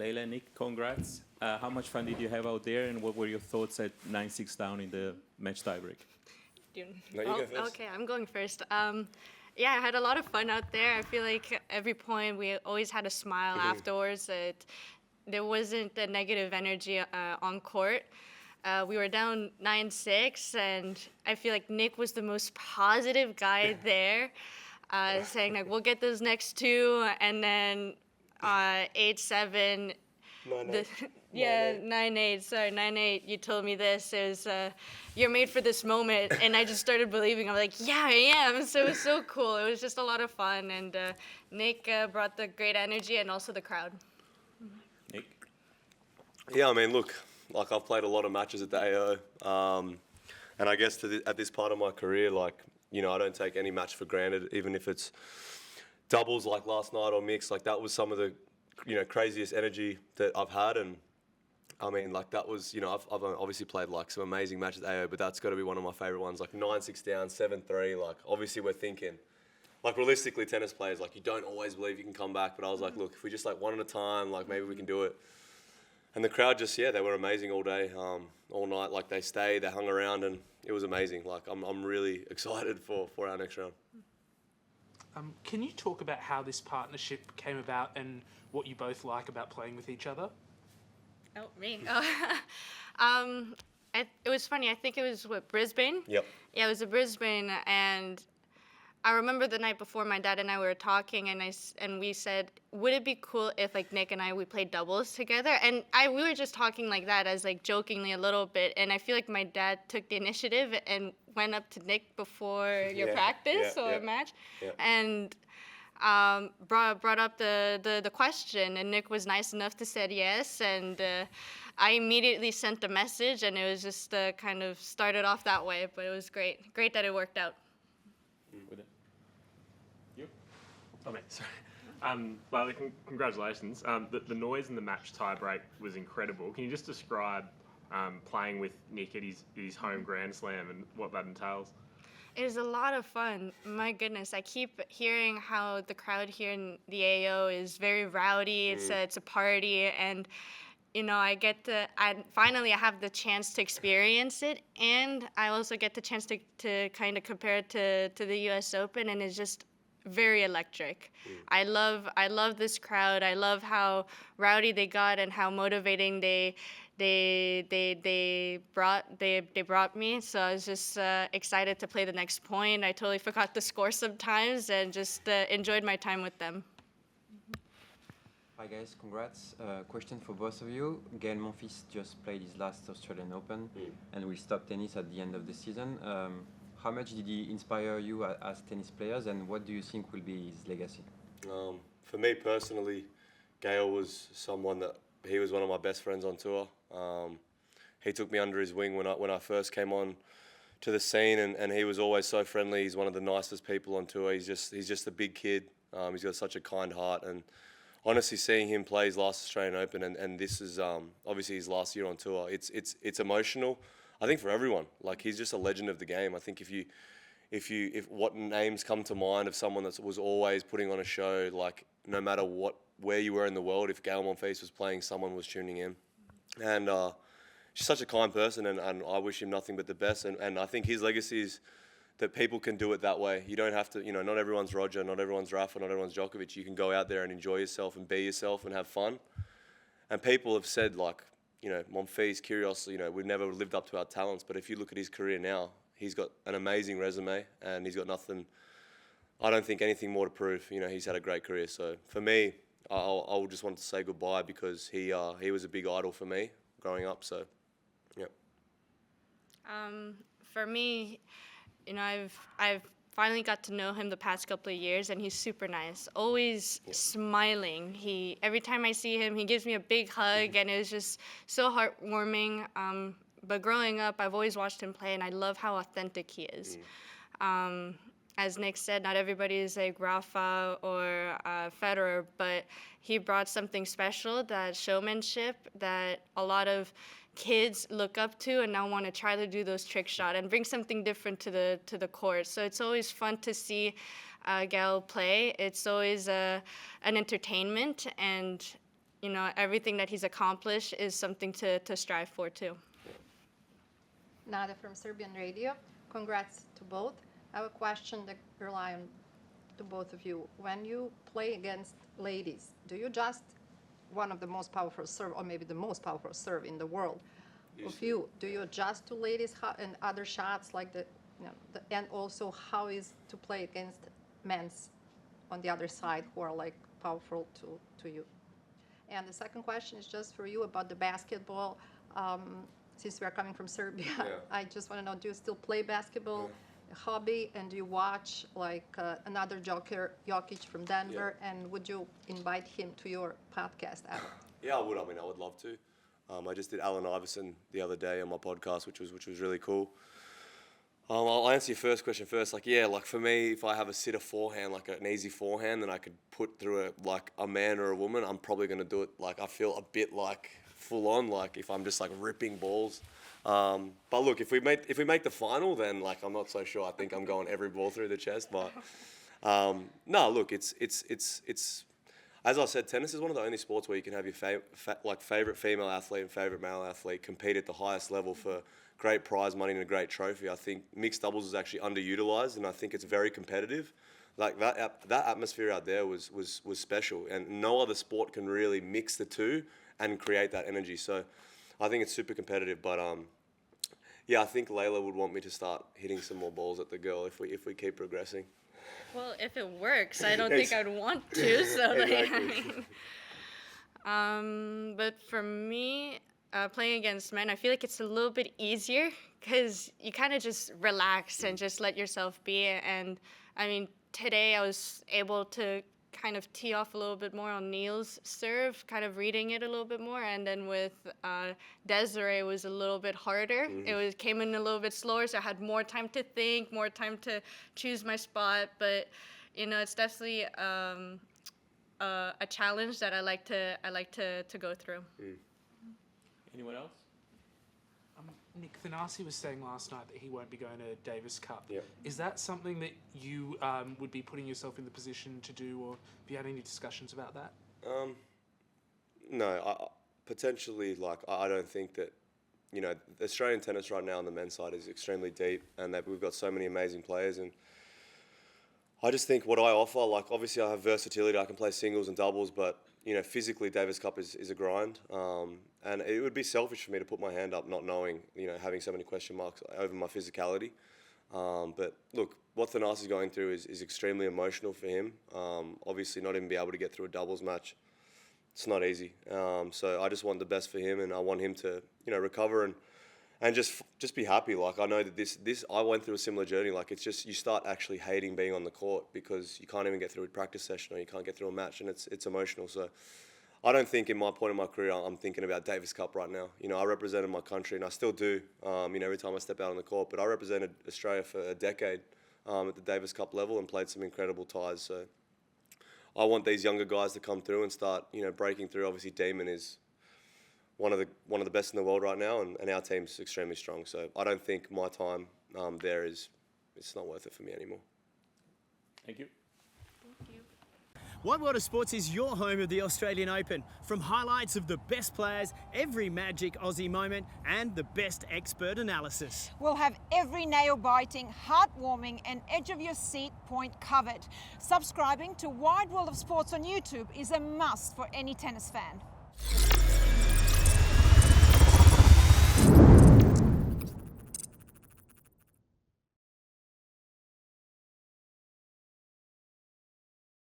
Leylah, Nick, congrats. How much fun did you have out there, and what were your thoughts at 9-6 down in the match tiebreak? No, you go first. Okay, I'm going first. Yeah, I had a lot of fun out there. I feel like every point we always had a smile afterwards. There wasn't a negative energy on court. We were down 9-6, and I feel like Nick was the most positive guy there, saying like, we'll get those next two, and then 8-7. 9-8. Yeah, 9-8. Sorry, 9-8. You told me this. It was, you're made for this moment. And I just started believing. I'm like, yeah, I am. So it was so cool. It was just a lot of fun. And Nick brought the great energy and also the crowd. Nick? Yeah, I mean, look, like I've played a lot of matches at the AO. And I guess at this part of my career, like, you know, I don't take any match for granted, even if it's doubles like last night or mixed. Like that was some of the, you know, craziest energy that I've had. And I mean, like that was, you know, I've obviously played like some amazing matches at AO, but that's got to be one of my favourite ones. Like 9-6 down, 7-3. Like obviously we're thinking, like realistically, tennis players, like you don't always believe you can come back. But I was like, look, if we just like one at a time, like maybe we can do it. And the crowd just, yeah, they were amazing all day, all night. Like they stayed, they hung around, and it was amazing. Like I'm really excited for our next round. Can you talk about how this partnership came about and what you both like about playing with each other? Oh, me. It was funny. I think it was Brisbane. Yep. Yeah, it was at Brisbane, and I remember the night before my dad and I were talking, and we said, would it be cool if like Nick and we played doubles together? And we were just talking like that as like jokingly a little bit, and I feel like my dad took the initiative and went up to Nick before your practice or match, and brought up the question, and Nick was nice enough to say yes, and I immediately sent a message, and it was just kind of started off that way, but it was great that it worked out. You? Oh, mate, sorry. Leylah, congratulations. The noise in the match tiebreak was incredible. Can you just describe playing with Nick at his home Grand Slam and what that entails? It was a lot of fun. My goodness, I keep hearing how the crowd here in the AO is very rowdy. It's a party, and you know, I finally have the chance to experience it, and I also get the chance to kind of compare it to the U.S. Open, and it's just very electric. I love this crowd. I love how rowdy they got and how motivating they brought me. So I was just excited to play the next point. I totally forgot the score sometimes and just enjoyed my time with them. Hi guys, congrats. Question for both of you. Gael Monfils just played his last Australian Open and will stop tennis at the end of the season. How much did he inspire you as tennis players, and what do you think will be his legacy? For me personally, Gael was someone that, he was one of my best friends on tour. He took me under his wing when I first came on to the scene, and he was always so friendly. He's one of the nicest people on tour. He's just a big kid. He's got such a kind heart, and honestly, seeing him play his last Australian Open, and this is obviously his last year on tour, it's emotional. I think for everyone, like he's just a legend of the game. I think if what names come to mind of someone that was always putting on a show, like no matter where you were in the world, if Gael Monfils was playing, someone was tuning in, and he's such a kind person, and I wish him nothing but the best. And I think his legacy is that people can do it that way. You don't have to, you know, not everyone's Roger, not everyone's Rafa, not everyone's Djokovic. You can go out there and enjoy yourself and be yourself and have fun. And people have said, like, you know, Monfils, Kyrgios, you know, we've never lived up to our talents. But if you look at his career now, he's got an amazing resume, and he's got nothing, I don't think anything more to prove. You know, he's had a great career. So for me, I'll just want to say goodbye, because he was a big idol for me growing up. So, yeah. For me, you know, I've finally got to know him the past couple of years, and he's super nice, always smiling. Every time I see him, he gives me a big hug, and it's just so heartwarming. But growing up, I've always watched him play, and I love how authentic he is. As Nick said, not everybody is like Rafa or Federer, but he brought something special, that showmanship that a lot of kids look up to and now want to try to do those trick shots and bring something different to the court. So it's always fun to see Gael play. It's always an entertainment, and everything that he's accomplished is something to strive for too. Nada from Serbian Radio. Congrats to both. I have a question that rely on to both of you. When you play against ladies, do you just one of the most powerful serve, or maybe the most powerful serve in the world of you? Do you adjust to ladies and other shots like and also how is to play against men's on the other side who are like powerful to you? And the second question is just for you about the basketball. Since we are coming from Serbia, I just want to know, do you still play basketball, a hobby, and do you watch like another joker, Jokic from Denver, and would you invite him to your podcast ever? Yeah, I would. I mean, I would love to. I just did Allen Iverson the other day on my podcast, which was really cool. I'll answer your first question first. Like for me, if I have a sitter forehand, like an easy forehand, then I could put through a man or a woman, I'm probably going to do it. Like I feel a bit like full on, like if I'm just like ripping balls. But look, if we make the final, then like I'm not so sure. I think I'm going every ball through the chest. But no, look, it's as I said, tennis is one of the only sports where you can have your favorite female athlete and favorite male athlete compete at the highest level for great prize money and a great trophy. I think mixed doubles is actually underutilized, and I think it's very competitive. Like that atmosphere out there was special, and no other sport can really mix the two and create that energy. So I think it's super competitive. But I think Leylah would want me to start hitting some more balls at the girl if we keep progressing. Well, if it works, I don't think I'd want to. So Exactly. But for me, playing against men, I feel like it's a little bit easier because you kind of just relax and just let yourself be. And I mean, today I was able to kind of tee off a little bit more on Neil's serve, kind of reading it a little bit more. And then with Desiree, it was a little bit harder. It came in a little bit slower, so I had more time to think, more time to choose my spot. But it's definitely a challenge that I like to go through. Anyone else? Nick Thanasi was saying last night that he won't be going to Davis Cup. Yep. Is that something that you would be putting yourself in the position to do, or have you had any discussions about that? No, potentially. Like I don't think that Australian tennis right now on the men's side is extremely deep, and that we've got so many amazing players. And I just think what I offer, like obviously I have versatility. I can play singles and doubles, but physically Davis Cup is a grind. And it would be selfish for me to put my hand up not knowing, having so many question marks over my physicality. But look, what Thanasi is going through is extremely emotional for him. Obviously not even be able to get through a doubles match, it's not easy. So I just want the best for him, and I want him to, recover and just be happy. Like I know that this I went through a similar journey. Like it's just you start actually hating being on the court because you can't even get through a practice session or you can't get through a match, and it's emotional. So I don't think in my point in my career I'm thinking about Davis Cup right now. I represented my country, and I still do. Every time I step out on the court, but I represented Australia for a decade at the Davis Cup level and played some incredible ties. So I want these younger guys to come through and start, breaking through. Obviously, Demon is one of the best in the world right now, and our team's extremely strong. So I don't think my time there it's not worth it for me anymore. Thank you. WWOS Sports is your home of the Australian Open. From highlights of the best players, every magic Aussie moment, and the best expert analysis. We'll have every nail-biting, heartwarming and edge-of-your-seat point covered. Subscribing to Wide World of Sports on YouTube is a must for any tennis fan.